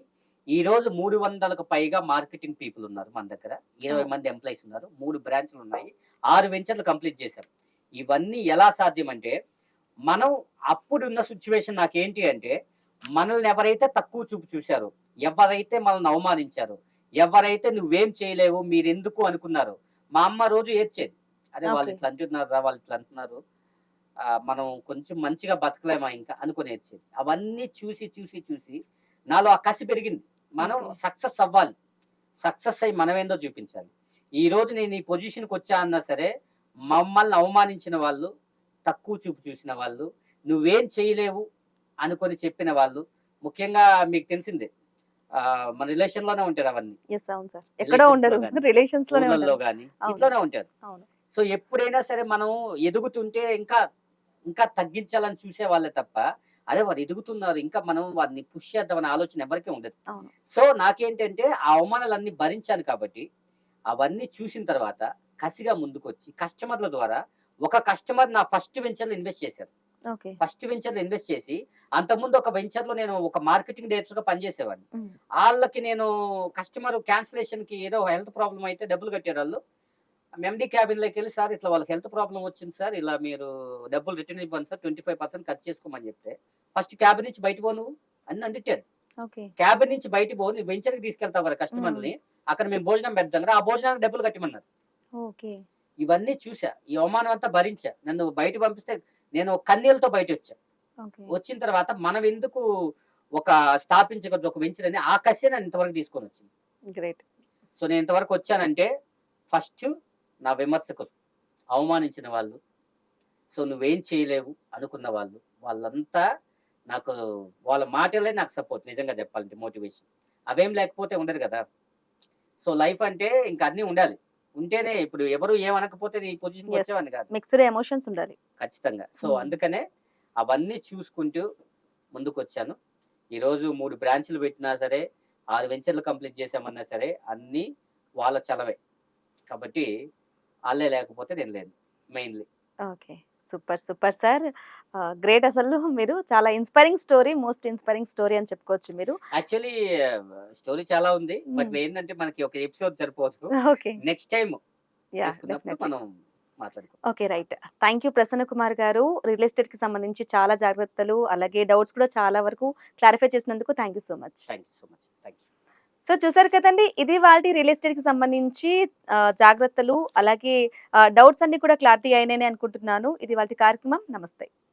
ఈరోజు 300కు పైగా మార్కెటింగ్ పీపుల్ ఉన్నారు మన దగ్గర. 20 ఓహ్! మంది ఎంప్లాయీస్ ఉన్నారు. 3 బ్రాంచ్‌లున్నాయి. 6 వెంచర్‌లు కంప్లీట్ చేశాం. ఇవన్నీ ఎలా సాధ్యమంటే మనం అప్పుడున్న సిట్యుయేషన్ నాకేంటి అంటే, మనల్ని ఎవరైతే తక్కువ చూపు చూసారో, ఎవరైతే మనల్ని అవమానించారో, ఎవరైతే నువ్వేం చేయలేవు, మీరెందుకు అనుకున్నారో, మా అమ్మ రోజు ఏడ్చేది. అరే! ఓకే. వాళ్ళిట్లా అంటున్నారురా, వాళ్ళిట్లా అంటున్నారు. మనం కొంచెం మంచిగా బతకలేమా ఇంకా అనుకోని ఏడ్చేది. అవన్నీ చూసి నాలో ఆ కసి పెరిగింది. మనం ఓకే. సక్సెస్ అవ్వాలి. సక్సెస్ అయ్యి మనమేందో చూపించాలి. ఈరోజు నేను ఈ పొజిషన్‌కొచ్చా అన్నా సరే, మమ్మల్ని అవమానించిన వాళ్ళు, తక్కువ చూపు చూసిన వాళ్ళు, నువ్వేం చేయలేవు అనుకోని చెప్పిన వాళ్ళు, ముఖ్యంగా మీకు తెలిసిందే. మన రిలేషన్‌లోనే ఉంటారు అవన్నీ. యెస్. అవును సార్. ఎక్కడో రిలేషన్స్‌లో ఉండరు. గాని, రిలేషన్స్‌లోనే ఊర్లల్లో ఉంటారు. గాని అవును. ఇట్లనే ఉంటారు. అవును. సో, ఎప్పుడైనా సరే మనం ఎదుగుతుంటే ఇంకా తగ్గించాలని చూసేవాళ్ళే తప్ప, అరే! వారు ఎదుగుతున్నారు. ఇంకా మనం వారిని పుష్ చేద్దామనే ఆలోచన ఎవరికీ ఉండదు. అవును. సో, నాకేంటంటే ఆ అవమానాలన్నీ భరించాను కాబట్టి, అవన్నీ చూసిన తర్వాత కసిగా ముందుకొచ్చి కస్టమర్‌ల ద్వారా ఒక కస్టమర్ నా ఫస్ట్ వెంచర్‌లో ఇన్వెస్ట్ చేశారు. ఓకే. ఫస్ట్ వెంచర్‌లో ఇన్వెస్ట్ చేసి, అంతకుముందు ఒక వెంచర్‌లో నేను ఒక మార్కెటింగ్ డైరెక్టర్‌గా పనిచేసేవాడిని. హ్మ్. ఆళ్ళకి నేను కస్టమర్ క్యాన్సలేషన్‌కి ఏదో హెల్త్ ప్రాబ్లమ్ అయితే డబ్బులు కట్టారాళ్ళు. ఎండీ క్యాబిన్‌లోకెళ్ళి సార్ ఇట్లా వాళ్ళకి హెల్త్ ప్రాబ్లమ్ వచ్చింది సార్. ఇలా మీరు డబ్బులు రిటర్న్ ఇవ్వండి సార్. 25% కట్ చేసుకోమని చెప్తే, ఫస్ట్ క్యాబిన్ నుంచి బయట పో నువ్వు అని నన్ను తిట్టాడు. ఓకే. క్యాబిన్ నుంచి బయటికి పో. నువ్వు వెంచర్‌కి తీసుకెళ్తావు కదా హ్మ్. కస్టమర్‌లని. అక్కడ మేము భోజనం పెడతాం కదా! ఆ భోజనానికి డబ్బులు కట్టమన్నారు. ఓకే. ఇవన్నీ చూసా. ఈ అవమానం అంతా భరించా. నన్ను బయటకి పంపిస్తే నేను కన్నీళ్లతో బయటొచ్చా. ఓకే. వచ్చిన తర్వాత మనం ఎందుకు ఒక స్థాపించకూడదు ఒక వెంచర్ అని ఆ కసే నన్ను ఇంతవరకు తీసుకొనొచ్చింది. గ్రేట్. సో, నేను ఇంతవరకు వచ్చానంటే ఫస్ట్ నా విమర్శకులు, అవమానించిన వాళ్ళు, సో, నువ్వేం చేయలేవు అనుకున్న వాళ్ళు, వాళ్ళంతా నాకు వాళ్ళ మాటలే నాకు సపోర్ట్ నిజంగా చెప్పాలంటే మోటివేషన్. అవేం లేకపోతే ఉండదు గదా! సో, లైఫ్ అంటే ఇంక అన్నీ ఉండాలి. ఉంటేనే ఇప్పుడు ఎవరు ఏమనకపోతే నీ పొజిషన్‌కి యెస్. వచ్చేవాడిని కాదు. మిక్స్డ్ ఎమోషన్స్ ఉండాలి. ఖచ్చితంగా. సో, హ్మ్. అందుకనే అవన్నీ చూసుకుంటూ ముందుకొచ్చాను. ఈరోజు 3 బ్రాంచ్‌లు పెట్టినా సరే, 6 వెంచర్‌లు కంప్లీట్ చేశామన్నా సరే, అన్నీ వాళ్ళ చలవే. కాబట్టి ఆళ్ళే లేకపోతే నేను లేను mainly. Okay. Super. Super sir. Great అసలు మీరు చాలా inspiring story. Most inspiring story అని చెప్పుకోవచ్చు మీరు. యాక్చువల్లీ స్టోరీ చాలా ఉంది. బట్ హ్మ్. ఏందంటే మనకి ఒక ఎపిసోడ్ సరిపోదు. ఓకే. Next time yeah! చేసుకున్నప్పుడు డెఫినైట్‌లీ. మనం మాట్లాడుకుందాం. Okay. Right. Thank you Prasanna Kumar గారు. రియల్ ఎస్టేట్‌కి సంబంధించి చాలా జాగ్రత్తలు, అలాగే డౌట్స్ కూడా చాలా వరకు క్లారిఫై చేసినందుకు thank you so much. Thank you so much. Thank you. So చూసారు కదండీ! ఇది వాల్టి రియల్ ఎస్టేట్‌కి సంబంధించి జాగ్రత్తలు, అలాగే డౌట్స్ అన్నీ కూడా క్లారిటీ అయినాయని అనుకుంటున్నాను. ఇది వాల్టి కార్యక్రమం. నమస్తే.